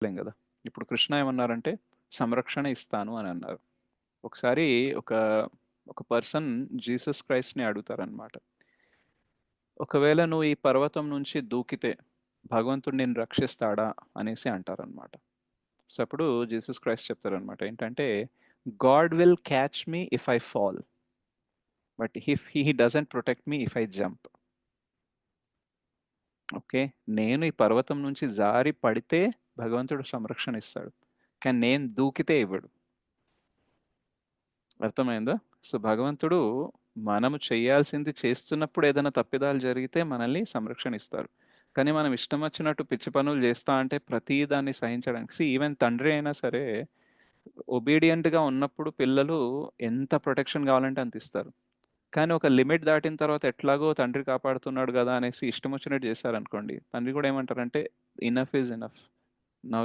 లేం గదా! ఇప్పుడు కృష్ణ ఏమన్నారంటే, సంరక్షణ ఇస్తాను అని అన్నారు. ఒకసారి ఒక, ఒక పర్సన్ జీసస్ క్రైస్ట్‌ని అడుగుతారనమాట. ఒకవేళ నువ్వు ఈ పర్వతం నుంచి దూకితే, భగవంతుడు నిన్ను రక్షిస్తాడా? అనేసి అంటారనమాట. సో, అప్పుడు జీసస్ క్రైస్ట్ చెప్తారనమాట. ఏంటంటే, God will catch me if I fall. But he doesn't protect me if I jump. Okay. నేను ఈ పర్వతం నుంచి జారి పడితే భగవంతుడు సంరక్షణ ఇస్తాడు. కానీ నేను దూకితే ఇవ్వడు. అర్థమైందా? సో, భగవంతుడు మనము చేయాల్సింది చేస్తున్నప్పుడు ఏదైనా తప్పిదాలు జరిగితే మనల్ని సంరక్షణ ఇస్తారు. కానీ మనం ఇష్టం వచ్చినట్టు పిచ్చి పనులు చేస్తా అంటే ప్రతి దాన్ని సహించడానికి ఈవెన్ తండ్రి అయినా సరే ఒబీడియంట్‌గా ఉన్నప్పుడు పిల్లలు ఎంత ప్రొటెక్షన్ కావాలంటే అంత ఇస్తారు. కానీ ఒక లిమిట్ దాటిన తర్వాత ఎట్లాగో తండ్రి కాపాడుతున్నాడు గదా! అనేసి ఇష్టం వచ్చినట్టు చేశారనుకోండి. తండ్రి కూడా ఏమంటారంటే, "ఇనఫ్ ఈజ్ ఇనఫ్. నౌ